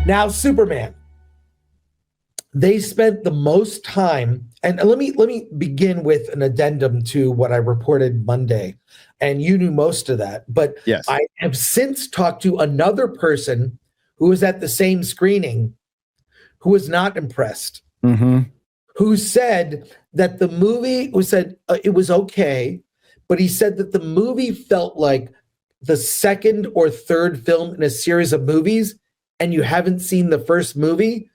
Now, Superman. They spent the most time, and let me begin with an addendum to what I reported Monday, and you knew most of that, but yes. I have since talked to another person who was at the same screening who was not impressed, who said that the movie it was okay, but he said that the movie felt like the second or third film in a series of movies, and you haven't seen the first movie.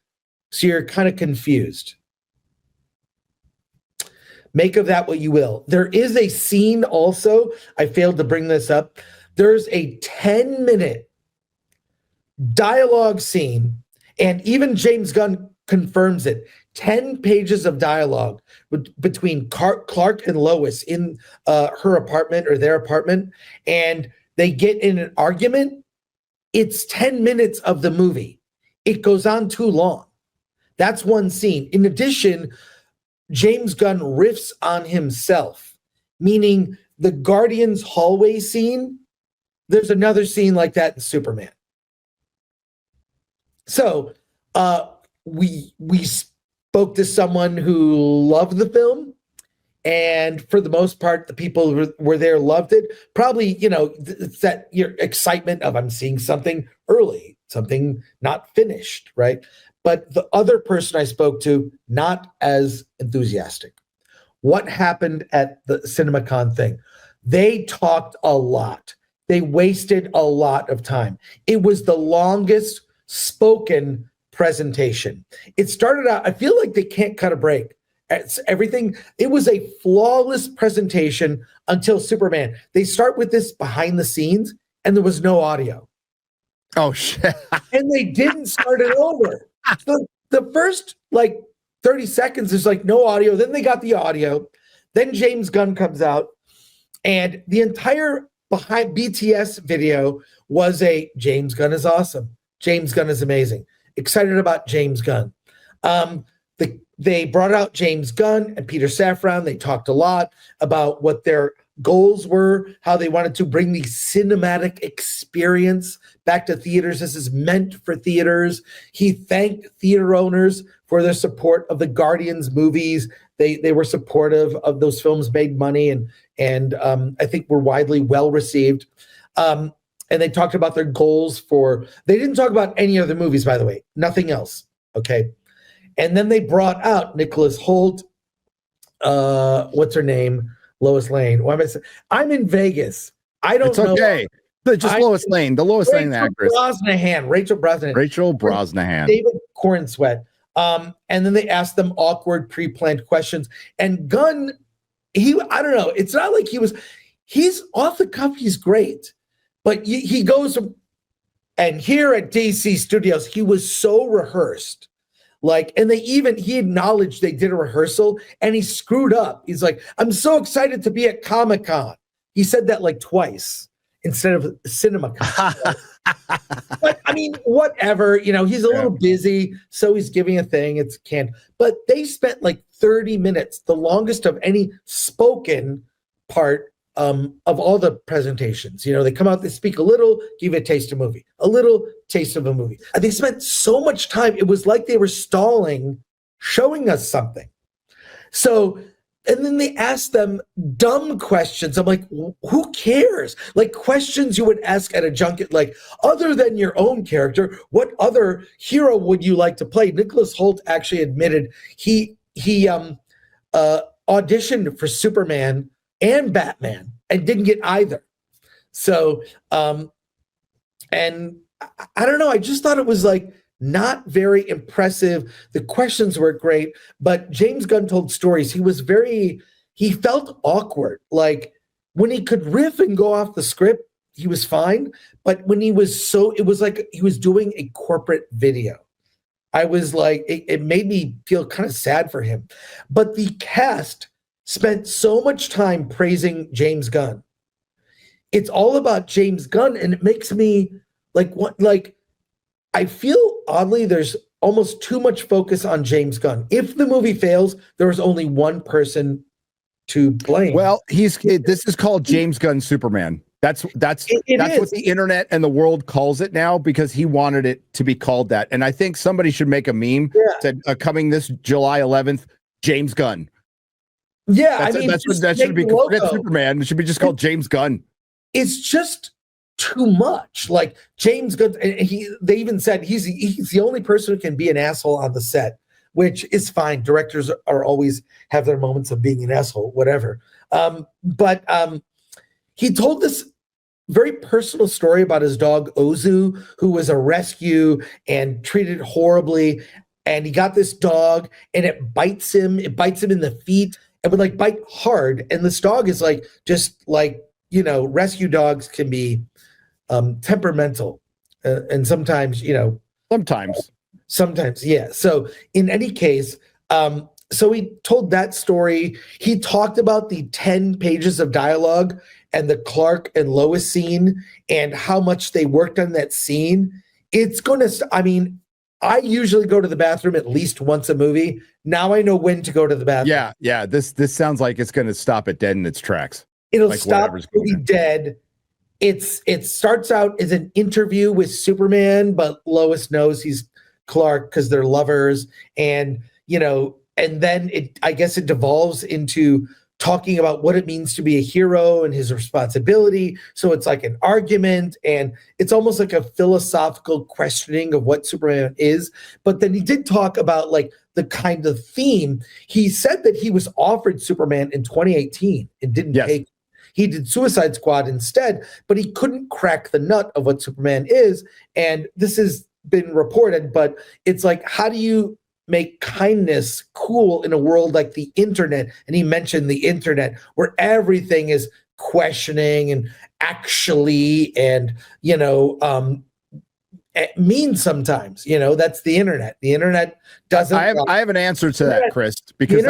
So you're kind of confused. Make of that what you will. There is a scene also, I failed to bring this up. There's a 10-minute dialogue scene, and even James Gunn confirms it. 10 pages of dialogue between Clark and Lois in her apartment or their apartment, and they get in an argument. It's 10 minutes of the movie. It goes on too long. That's one scene. In addition, James Gunn riffs on himself, meaning the Guardians hallway scene. There's another scene like that in Superman. So we spoke to someone who loved the film, and for the most part, the people who were there loved it. Probably, it's that your excitement of I'm seeing something early, something not finished, right? But the other person I spoke to, not as enthusiastic. What happened at the CinemaCon thing? They talked a lot. They wasted a lot of time. It was the longest spoken presentation. It started out, I feel like they can't cut a break. It's everything. It was a flawless presentation until Superman. They start with this behind the scenes, and there was no audio. Oh, shit. And they didn't start it over. So the first 30 seconds is no audio. Then they got the audio. Then James Gunn comes out, and the entire behind BTS video was a James Gunn is awesome. James Gunn is amazing. Excited about James Gunn. They brought out James Gunn and Peter Safran. They talked a lot about what their goals were, how they wanted to bring the cinematic experience back to theaters. This is meant for theaters. He thanked theater owners for their support of the Guardians movies. They were supportive of those films, made money, and I think were widely well received. And they talked about their goals they didn't talk about any other movies, by the way, nothing else. Okay. And then they brought out Nicholas Hoult, what's her name? Lois Lane. Why am I saying? I'm in Vegas. I don't know. It's okay. Just Lois Lane, the Lois Lane actress. Rachel Brosnahan. David Cornsweet. And then they asked them awkward pre-planned questions. And Gunn, I don't know. It's not like he's off the cuff. He's great. But he goes, and here at DC Studios, he was so rehearsed. And he acknowledged they did a rehearsal and he screwed up. He's like, I'm so excited to be at Comic-Con. He said that twice instead of CinemaCon. But I mean, whatever, he's a little busy. So he's giving a thing. But they spent 30 minutes, the longest of any spoken part of all the presentations. They come out, they speak a little, give you a taste of a movie, a little taste of a movie. And they spent so much time. It was like they were stalling, showing us something. So, and then they asked them dumb questions. I'm like, who cares? Questions you would ask at a junket, other than your own character, what other hero would you like to play? Nicholas Hoult actually admitted he auditioned for Superman and Batman and didn't get either. So, and I don't know. I just thought it was not very impressive. The questions were great, but James Gunn told stories. He felt awkward. When he could riff and go off the script, he was fine. But when it was like he was doing a corporate video. I was it made me feel kind of sad for him. But the cast spent so much time praising James Gunn. It's all about James Gunn, and it makes me I feel oddly there's almost too much focus on James Gunn. If the movie fails, there is only one person to blame. Well, this is called James Gunn Superman. That's what the internet and the world calls it now, because he wanted it to be called that. And I think somebody should make a meme said coming this July 11th, James Gunn. Yeah, that should be forget Superman. It should be just called James Gunn. It's just too much. Like James Gunn, they even said he's the only person who can be an asshole on the set, which is fine. Directors are always have their moments of being an asshole, whatever. But he told this very personal story about his dog Ozu, who was a rescue and treated horribly. And he got this dog, and it bites him. It bites him in the feet, and would like bite hard. And this dog is like just like, you know, rescue dogs can be temperamental, and sometimes, you know, sometimes, yeah. So in any case, so he told that story. He talked about the 10 pages of dialogue and the Clark and Lois scene and how much they worked on that scene. It's going to, I mean, I usually go to the bathroom at least once a movie. Now I know when to go to the bathroom. Yeah. This sounds like it's going to stop it dead in its tracks. It'll stop movie dead. It starts out as an interview with Superman, but Lois knows he's Clark because they're lovers, and you know, and then I guess it devolves into talking about what it means to be a hero and his responsibility. So it's like an argument, and it's almost like a philosophical questioning of what Superman is. But then he did talk about like the kind of theme. He said that he was offered Superman in 2018 and didn't take. He did Suicide Squad instead, but he couldn't crack the nut of what Superman is. And this has been reported, but it's like, how do you make kindness cool in a world like the internet? And he mentioned the internet, where everything is questioning and actually, and, you know, it means sometimes, you know, that's the internet. The internet doesn't. I have an answer to that, Chris, because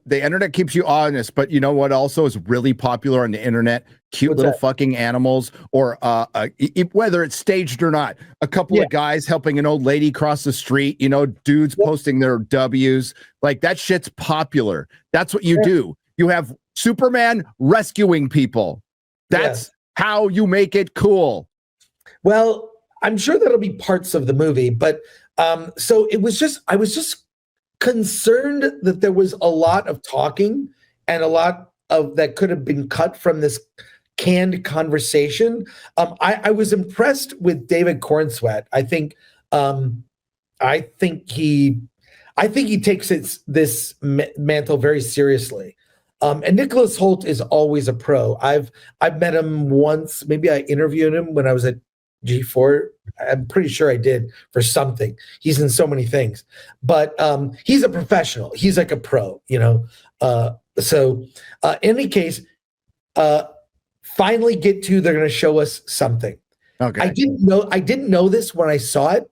the internet keeps you honest. But you know what also is really popular on the internet? Cute little fucking animals, or whether it's staged or not. A couple of guys helping an old lady cross the street. You know, dudes posting their W's. Like that shit's popular. That's what you do. You have Superman rescuing people. That's how you make it cool. Well, I'm sure that'll be parts of the movie, but so I was just concerned that there was a lot of talking and a lot of that could have been cut from this canned conversation. I was impressed with David Cornsweet. I think he takes this mantle very seriously. And Nicholas Hoult is always a pro. I've met him once. Maybe I interviewed him when I was at G4. I'm pretty sure I did for something. He's in so many things, but he's a professional. He's like a pro, you know? So in any case, finally they're going to show us something. Okay. I didn't know this when I saw it.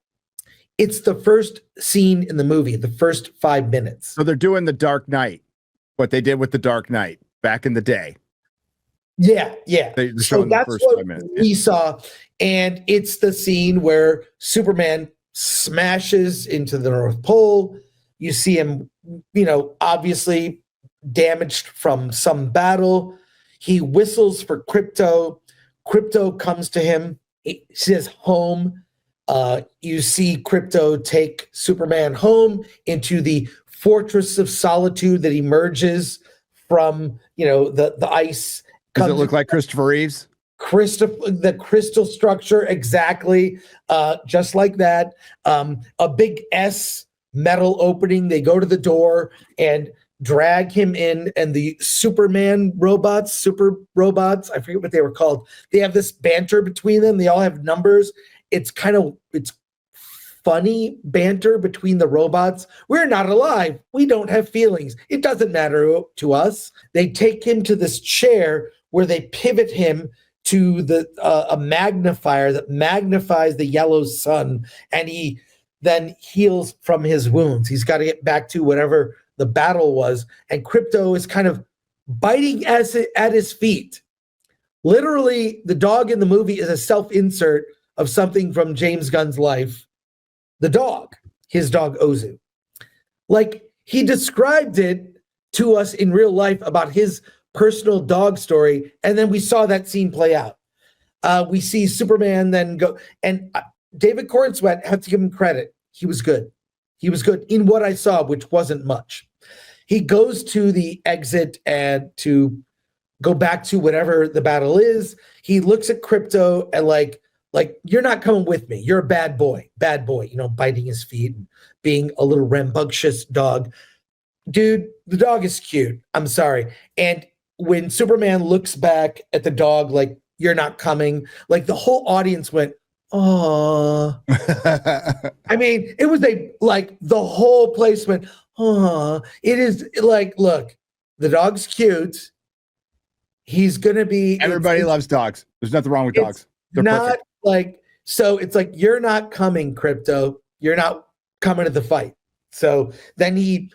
It's the first scene in the movie, the first 5 minutes. So they're doing the Dark Knight, what they did with the Dark Knight back in the day. Yeah. So that's what we saw. And it's the scene where Superman smashes into the North Pole. You see him, you know, obviously damaged from some battle. He whistles for Krypto. Krypto comes to him. He says home. You see Krypto take Superman home into the Fortress of Solitude that emerges from, you know, the ice. Does it look like Christopher Reeves? The crystal structure, exactly, just like that. A big S metal opening. They go to the door and drag him in, and the super robots, I forget what they were called. They have this banter between them. They all have numbers. It's funny banter between the robots. We're not alive. We don't have feelings. It doesn't matter to us. They take him to this chair where they pivot him to a magnifier that magnifies the yellow sun, and he then heals from his wounds. He's got to get back to whatever the battle was, and Krypto is kind of biting at his feet. Literally, the dog in the movie is a self-insert of something from James Gunn's life. The dog, his dog Ozu. Like, he described it to us in real life about his personal dog story, and then we saw that scene play out. We see Superman then go, and David Cornsweet, have to give him credit. He was good. He was good in what I saw, which wasn't much. He goes to the exit and to go back to whatever the battle is. He looks at Crypto and like, you're not coming with me. You're a bad boy, biting his feet and being a little rambunctious dog. Dude, the dog is cute. I'm sorry. And when Superman looks back at the dog, like, you're not coming, like the whole audience went, oh. I mean, it was the whole place went, oh. It is like, look, the dog's cute. He's going to be. Everybody loves dogs. There's nothing wrong with dogs. They're not perfect. So it's like, you're not coming, Crypto. You're not coming to the fight. So then he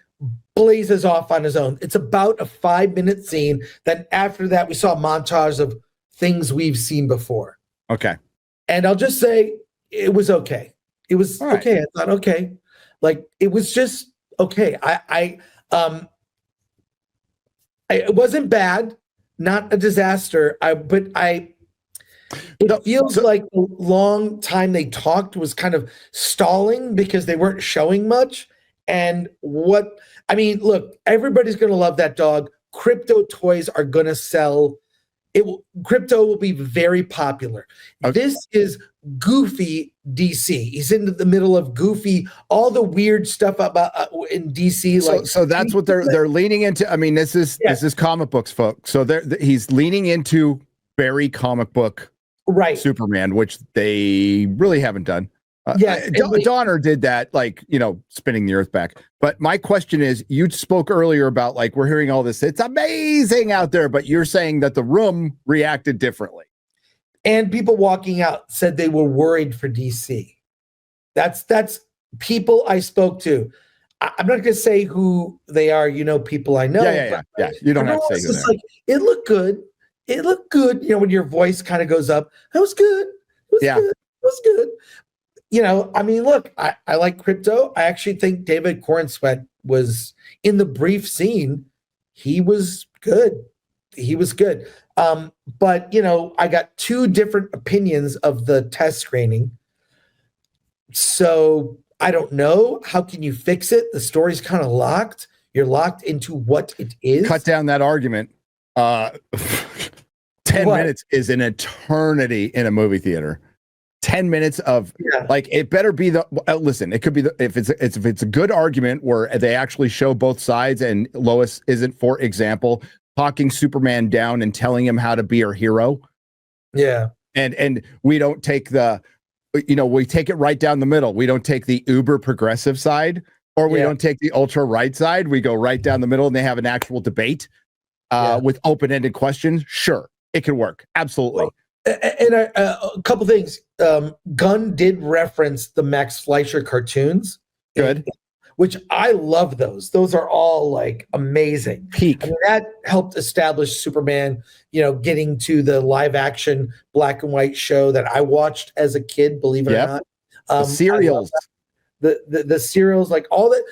blazes off on his own. It's about a 5-minute scene. Then after that, we saw a montage of things we've seen before. Okay. And I'll just say it was okay. It was okay. I thought, okay. Like, it was just okay. It wasn't bad, not a disaster. It feels like the long time they talked was kind of stalling because they weren't showing much. And look, everybody's going to love that dog. Crypto toys are going to sell. Crypto will be very popular. Okay. This is goofy DC. He's in the middle of goofy, all the weird stuff about in DC. So that's what they're leaning into. I mean, this is comic books, folks. So he's leaning into very comic book, right? Superman, which they really haven't done. Donner did that, spinning the earth back. But my question is, you spoke earlier about we're hearing all this. It's amazing out there, but you're saying that the room reacted differently. And people walking out said they were worried for DC. That's people I spoke to. I'm not going to say who they are. People I know. Yeah. You don't have to say who they are. It looked good. It looked good. When your voice kind of goes up, that was good. It was good. Look, I like Crypto. I actually think David Cornsweet was, in the brief scene, he was good. But, I got 2 different opinions of the test screening. So I don't know. How can you fix it? The story's kind of locked. You're locked into what it is. Cut down that argument. 10 minutes is an eternity in a movie theater. 10 minutes of it better be listen, it could be if it's a good argument where they actually show both sides and Lois isn't, for example, talking Superman down and telling him how to be her hero. Yeah. And we don't take we take it right down the middle. We don't take the uber progressive side, or we don't take the ultra right side. We go right down the middle and they have an actual debate with open-ended questions. Sure, it can work. Absolutely. Well, and a couple things. Gunn did reference the Max Fleischer cartoons. Good. Which I love those. Those are all amazing. Peak. That helped establish Superman, getting to the live action black and white show that I watched as a kid, believe it or not. The serials. The serials, all that.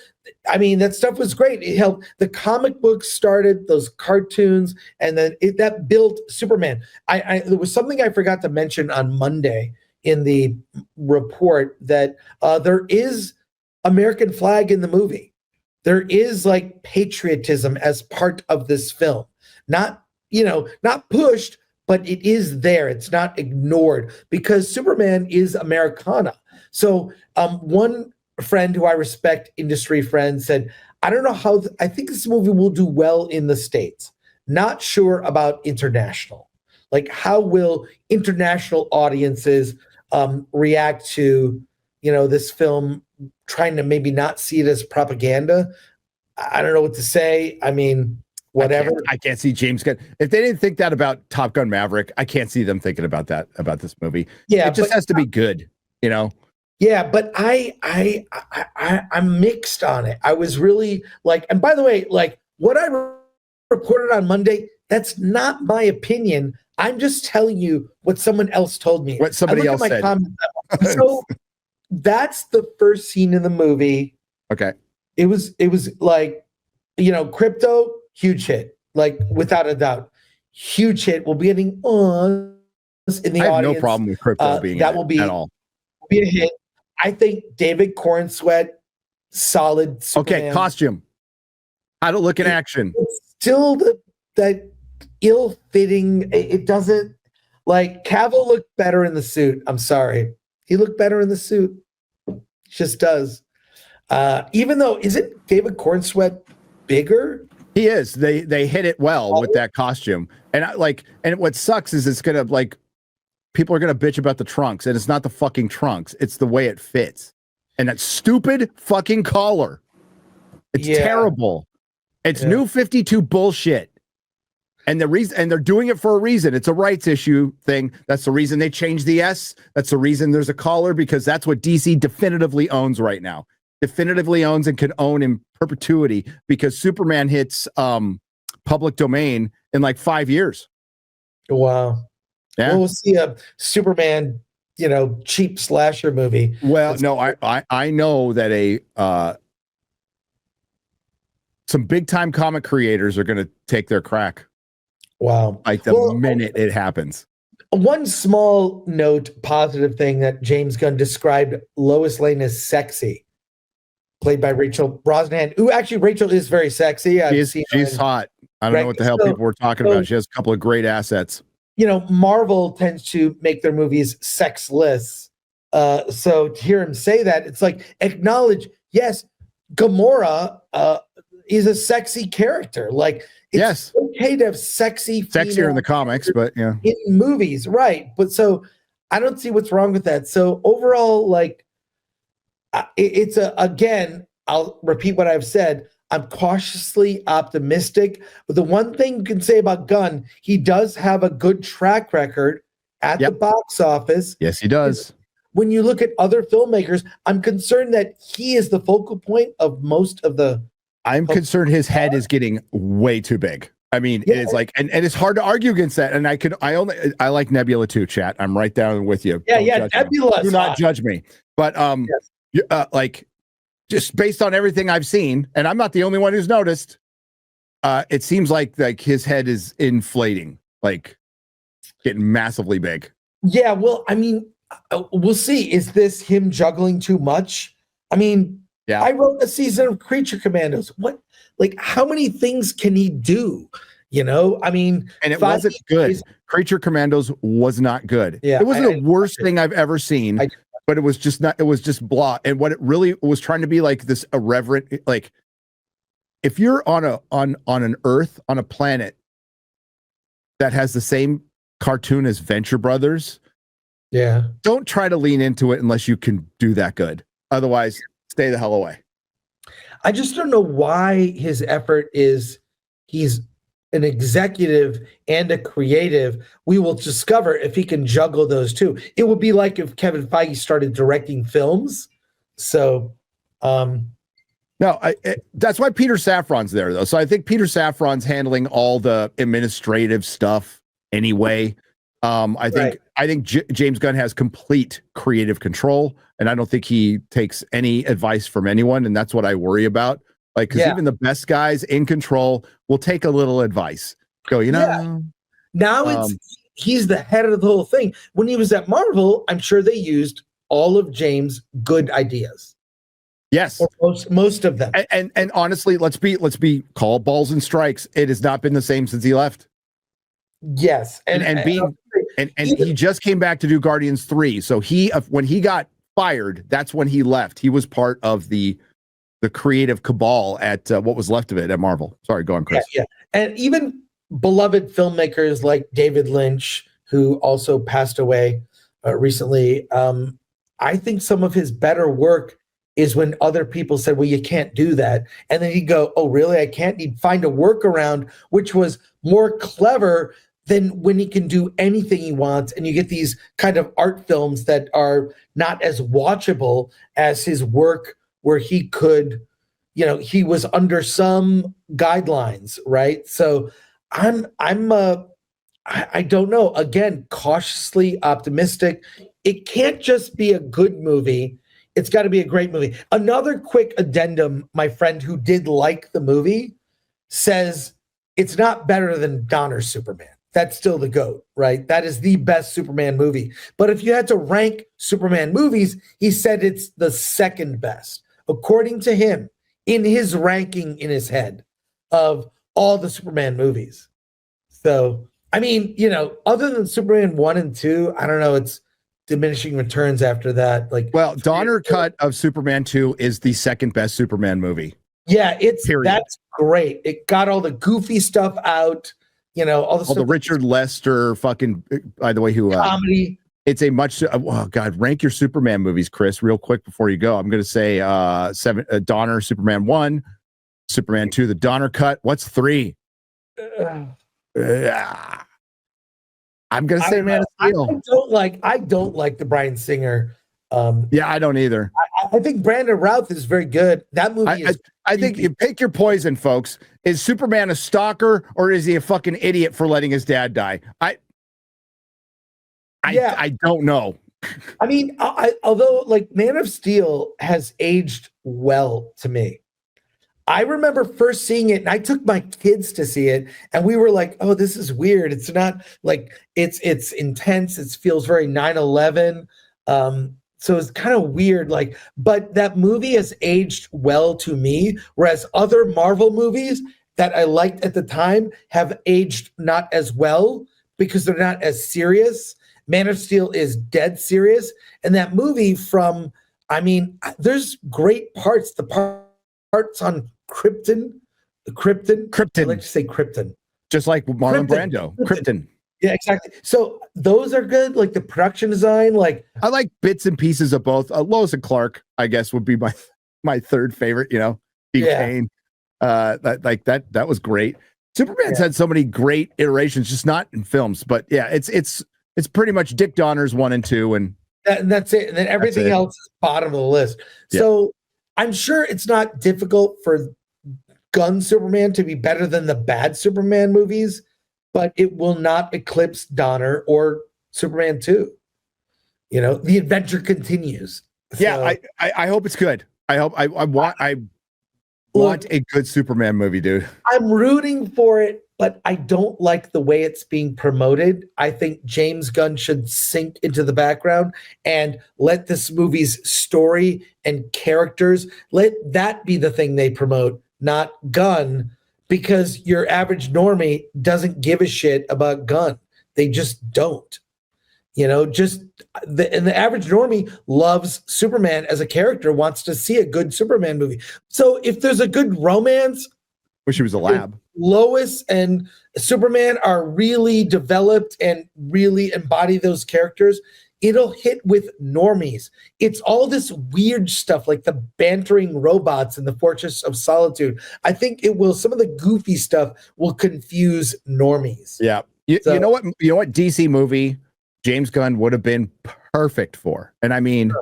That stuff was great. It helped. The comic books started, those cartoons, and then that built Superman. There was something I forgot to mention on Monday in the report that there is American flag in the movie. There is patriotism as part of this film. Not pushed, but it is there. It's not ignored because Superman is Americana. So one friend who I respect, industry friend, said, I don't know how, I think this movie will do well in the States. Not sure about international. How will international audiences react to, this film, trying to maybe not see it as propaganda? I don't know what to say. Whatever. I can't see James Gunn. If they didn't think that about Top Gun Maverick, I can't see them thinking about that, about this movie. Yeah. It just has to be good, Yeah, but I'm mixed on it. I was really and by the way, what I reported on Monday, that's not my opinion. I'm just telling you what someone else told me. What somebody else said. So that's the first scene in the movie. Okay. It was Crypto, huge hit. like without a doubt, huge hit. We'll be getting in the I have audience. no problem with crypto being that will be at all. Be a hit. I think David Cornsweet, solid. Superman. Okay, costume. How to look in action. It's still that ill-fitting. It doesn't like Cavill looked better in the suit. I'm sorry, he looked better in the suit. Just does. Even though, isn't David Cornsweet bigger? He is. They hit it well with that costume, and what sucks is it's gonna like people are gonna bitch about the trunks, and it's not the fucking trunks; it's the way it fits, and that stupid fucking collar. It's terrible. It's New 52 bullshit, and they're doing it for a reason. It's a rights issue thing. That's the reason they changed the S. That's the reason there's a collar, because that's what DC definitively owns right now. Definitively owns and can own in perpetuity, because Superman hits public domain in like 5 years. Wow. Yeah. Well, we'll see a Superman, cheap slasher movie. Well, no, I know that some big time comic creators are going to take their crack. Wow. Like the minute it happens. One small note, positive thing, that James Gunn described Lois Lane as sexy, played by Rachel Brosnahan, who actually Rachel is very sexy. She's hot. I don't know what the hell people were talking about. She has a couple of great assets. Marvel tends to make their movies sexless. So to hear him say that, it's like, acknowledge, yes, Gamora is a sexy character. Like, it's okay to have sexier in the comics, but in movies, right? But so I don't see what's wrong with that. So overall, like, it's again, I'll repeat what I've said. I'm cautiously optimistic. But the one thing you can say about Gunn, he does have a good track record at the box office. Yes, he does. When you look at other filmmakers, I'm concerned that he is the focal point of most of the. I'm concerned his head is getting way too big. I mean, it is like, and it's hard to argue against that. And I like Nebula too, chat. I'm right down with you. Yeah, Nebula. Do not judge me. But like, just based on everything I've seen, and I'm not the only one who's noticed, it seems like his head is inflating, like getting massively big. Yeah, well, I mean, we'll see. Is this him juggling too much? I mean, I wrote a season of Creature Commandos. What, like, how many things can he do? I mean, and it wasn't good. Creature Commandos was not good. Yeah, it wasn't the worst thing I've ever seen. But it was just not, it was just blah. And what it really was trying to be like this irreverent, like if you're on an Earth, on a planet that has the same cartoon as Venture Brothers, don't try to lean into it unless you can do that good. Otherwise, stay the hell away. I just don't know why his effort is he's an executive and a creative. We will discover if he can juggle those two. It would be like if Kevin Feige started directing films. So, that's why Peter Safran's there, though. So I think Peter Safran's handling all the administrative stuff anyway. I think James Gunn has complete creative control, and I don't think he takes any advice from anyone, and that's what I worry about. Like, because even the best guys in control will take a little advice. Go, now he's the head of the whole thing. When he was at Marvel, I'm sure they used all of James' good ideas. Yes, or most of them. And honestly, let's be call balls and strikes. It has not been the same since he left. Yes, and he just came back to do Guardians 3. So when he got fired, that's when he left. He was part of the creative cabal at what was left of it at Marvel. Sorry, go on, Chris. Yeah. And even beloved filmmakers like David Lynch, who also passed away recently. I think some of his better work is when other people said, well, you can't do that. And then he'd go, oh, really? I can't? He'd find a workaround, which was more clever than when he can do anything he wants. And you get these kind of art films that are not as watchable as his work, where he could, he was under some guidelines, right? So I don't know. Again, cautiously optimistic. It can't just be a good movie. It's got to be a great movie. Another quick addendum, my friend who did like the movie says it's not better than Donner's Superman. That's still the GOAT, right? That is the best Superman movie. But if you had to rank Superman movies, he said it's the second best, according to him, in his ranking in his head of all the Superman movies. So, I mean, you know, other than Superman 1 and 2, I don't know, it's diminishing returns after that. Like, well, Donner cut of Superman 2 is the second best Superman movie. Yeah, that's great. It got all the goofy stuff out. You know, all the Richard Lester fucking, by the way, who comedy. It's a much, oh God, rank your Superman movies, Chris, real quick before you go. I'm going to say Donner, Superman 1, Superman 2, the Donner cut. What's 3? I'm going to say Man of Steel. I don't like the Bryan Singer. Yeah, I don't either. I think Brandon Routh is very good. That movie I think you pick your poison, folks. Is Superman a stalker or is he a fucking idiot for letting his dad die? I don't know. I mean, although like Man of Steel has aged well to me. I remember first seeing it and I took my kids to see it and we were like, oh, this is weird. It's not like it's intense. It feels very 9/11. So it's kind of weird, like, but that movie has aged well to me, whereas other Marvel movies that I liked at the time have aged not as well because they're not as serious. Man of Steel is dead serious. And that movie there's great parts. The parts on Krypton. I like to say Krypton. Just like Marlon Brando. Krypton. Yeah, exactly. So those are good. Like the production design, like I like bits and pieces of both. Lois and Clark, I guess, would be my third favorite. You know, Kane. That was great. Superman's had so many great iterations, just not in films, but yeah, it's pretty much Dick Donner's 1 and 2, and that's it. And then everything else is bottom of the list. Yeah. So I'm sure it's not difficult for Gunn Superman to be better than the bad Superman movies, but it will not eclipse Donner or Superman 2. You know, the adventure continues. Yeah, so, I hope it's good. I want a good Superman movie, dude. I'm rooting for it, but I don't like the way it's being promoted. I think James Gunn should sink into the background and let this movie's story and characters, let that be the thing they promote, not Gunn. Because your average normie doesn't give a shit about Gunn. They just don't. You know, and the average normie loves Superman as a character, wants to see a good Superman movie. So if there's a good romance, wish he was a lab. Lois and Superman are really developed and really embody those characters, it'll hit with normies. It's all this weird stuff like the bantering robots in the Fortress of Solitude. I think some of the goofy stuff will confuse normies. Yeah. You know what DC movie James Gunn would have been perfect for? And I mean,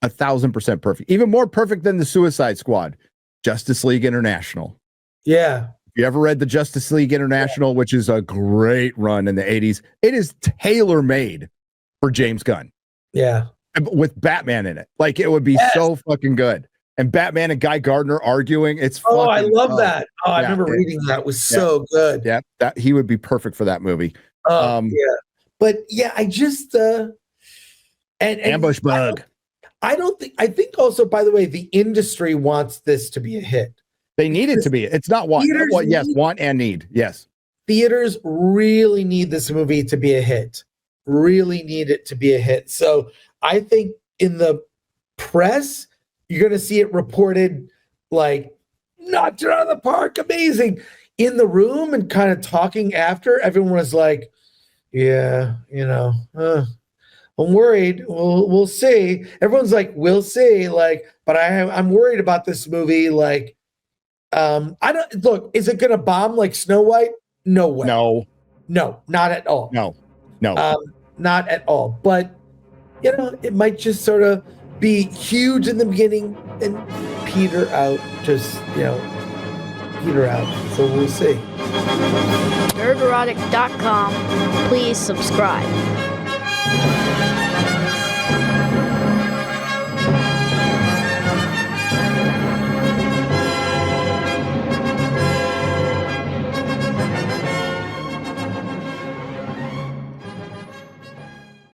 1,000% perfect. Even more perfect than the Suicide Squad. Justice League International. Yeah. If you ever read the Justice League International, which is a great run in the 80s, it is tailor-made for James Gunn. Yeah. With Batman in it. Like it would be so fucking good. And Batman and Guy Gardner arguing. It's I love that. I remember reading that. It was so good. Yeah. That he would be perfect for that movie. Yeah. But yeah, I just and Ambush Bug. I think also, by the way, the industry wants this to be a hit. They need it to be. It's not want. Want and need. Yes. Theaters really need this movie to be a hit. Really need it to be a hit. So I think in the press, you're going to see it reported like, knocked it out of the park, amazing. In the room and kind of talking after, everyone was like, yeah, you know, I'm worried. We'll see. Everyone's like, we'll see. Like, but I'm worried about this movie. Like, I don't look. Is it going to bomb like Snow White? No way. No, not at all. No, not at all. But you know, it might just sort of be huge in the beginning and peter out. Just peter out. So we'll see. Nerdrotic.com. Please subscribe.